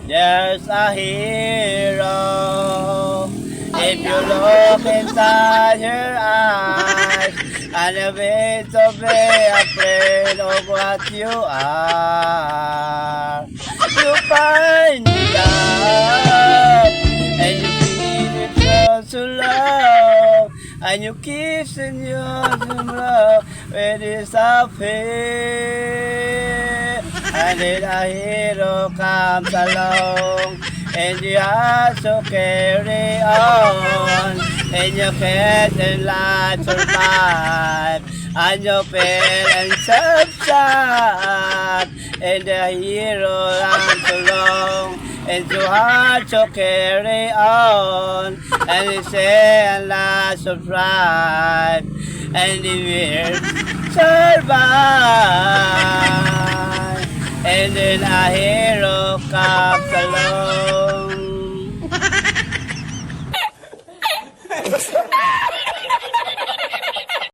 there's a hero. If you look inside her eyes, and you will to be afraid of what you are. You find love, and you feel it so love, and you kiss and you love with this fear. And then a hero comes along, and you have to carry on, and you can't life survive, and your parents subside, and the hero runs along, and you have to carry on, and you say and life survive, and the will survive. And then a hero comes along.